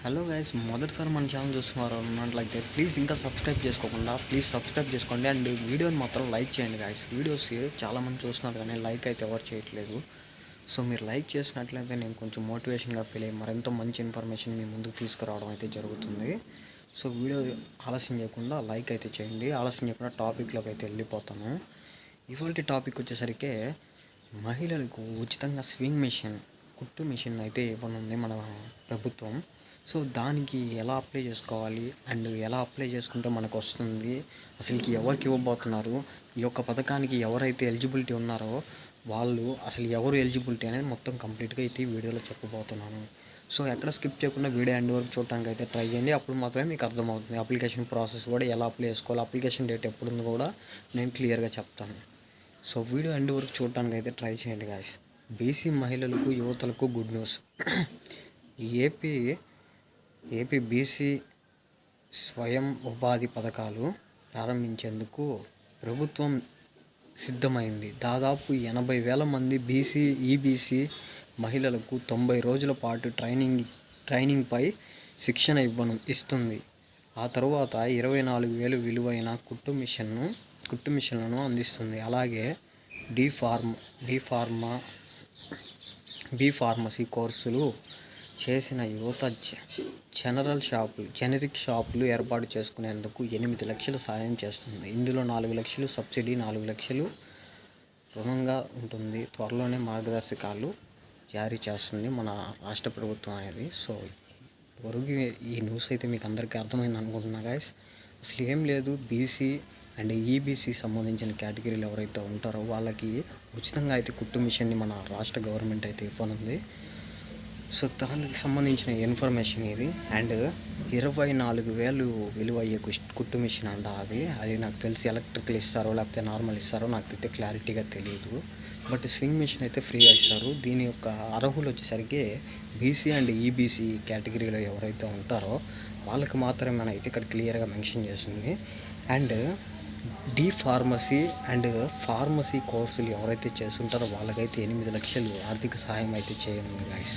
Hello guys, మొదటిసారి మన channel చూస్తున్నారు అన్నట్లయితే ప్లీజ్ ఇంకా సబ్స్క్రైబ్ చేసుకోకుండా సబ్స్క్రైబ్ చేసుకోండి. అండ్ వీడియోని మాత్రం లైక్ చేయండి గైస్. వీడియోస్ చాలామంది చూస్తున్నారు కానీ లైక్ అయితే ఎవరు చేయట్లేదు. సో మీరు లైక్ చేసినట్లయితే నేను కొంచెం మోటివేషన్గా ఫీల్ అయ్యి మరింత మంచి ఇన్ఫర్మేషన్ మీ ముందుకు తీసుకురావడం అయితే జరుగుతుంది. సో వీడియో ఆలస్యం చేయకుండా లైక్ అయితే చేయండి. ఆలస్యం చేయకుండా టాపిక్లోకి అయితే వెళ్ళిపోతాను. ఇవాళ టాపిక్ వచ్చేసరికి మహిళలకు ఉచితంగా స్వింగ్ మిషన్, కుట్టు మిషన్ అయితే ఇవ్వనుంది మన ప్రభుత్వం. సో దానికి ఎలా అప్లై చేసుకోవాలి అండ్ ఎలా అప్లై చేసుకుంటే మనకు వస్తుంది, అసలుకి ఎవరికి ఇవ్వబోతున్నారు, ఈ యొక్క పథకానికి ఎవరైతే ఎలిజిబిలిటీ ఉన్నారో వాళ్ళు అసలు ఎవరు ఎలిజిబిలిటీ అనేది మొత్తం కంప్లీట్గా అయితే ఈ వీడియోలో చెప్పబోతున్నాను. సో ఎక్కడ స్కిప్ చేయకుండా వీడియో ఎండ్ వరకు చూడడానికి అయితే ట్రై చేయండి. అప్పుడు మాత్రమే మీకు అర్థమవుతుంది అప్లికేషన్ ప్రాసెస్ కూడా ఎలా అప్లై చేసుకోవాలి, అప్లికేషన్ డేట్ ఎప్పుడు ఉందో కూడా నేను క్లియర్గా చెప్తాను. సో వీడియో ఎండ్ వరకు చూడడానికి అయితే ట్రై చేయండి గాయస్. బీసీ మహిళలకు, యువతలకు గుడ్ న్యూస్. ఏపీ బీసీ స్వయం ఉపాధి పథకాలు ప్రారంభించేందుకు ప్రభుత్వం సిద్ధమైంది. దాదాపు 80,000 మంది ఈబీసీ మహిళలకు 90 రోజుల పాటు ట్రైనింగ్పై శిక్షణ ఇస్తుంది. ఆ తర్వాత 24,000 విలువైన కుట్టు మిషన్లను అందిస్తుంది. అలాగే బీ ఫార్మసీ కోర్సులు చేసిన యువత జెనరిక్ షాపులు ఏర్పాటు చేసుకునేందుకు 8 లక్షలు సాయం చేస్తుంది. ఇందులో 4 లక్షలు సబ్సిడీ, 4 లక్షలు రుణంగా ఉంటుంది. త్వరలోనే మార్గదర్శకాలు జారీ చేస్తుంది మన రాష్ట్ర ప్రభుత్వం అనేది. సో వరకు ఈ న్యూస్ అయితే మీకు అందరికీ అర్థమైంది అనుకుంటున్నా గైస్. అసలు ఏం లేదు, బీసీ అండ్ ఈబీసీ సంబంధించిన కేటగిరీలు ఎవరైతే ఉంటారో వాళ్ళకి ఉచితంగా అయితే కుట్టు మిషన్ని మన రాష్ట్ర గవర్నమెంట్ అయితే ఇవ్వనుంది. సో దానికి సంబంధించిన ఇన్ఫర్మేషన్ ఇది. అండ్ 24,000 విలువయ్యే కుట్టు మిషన్ అంట. అది నాకు తెలిసి ఎలక్ట్రికల్ ఇస్తారో లేకపోతే నార్మల్ ఇస్తారో నాకు అయితే క్లారిటీగా తెలియదు. బట్ స్వింగ్ మిషన్ అయితే ఫ్రీగా ఇస్తారు. దీని యొక్క అర్హులు వచ్చేసరికి బీసీ అండ్ ఈబీసీ కేటగిరీలో ఎవరైతే ఉంటారో వాళ్ళకి మాత్రమే అయితే ఇక్కడ క్లియర్గా మెన్షన్ చేస్తుంది. అండ్ ఫార్మసీ అండ్ ఫార్మసీ కోర్సులు ఎవరైతే చేస్తుంటారో వాళ్ళకైతే 8 లక్షలు ఆర్థిక సహాయం అయితే చేయనుంది గైస్.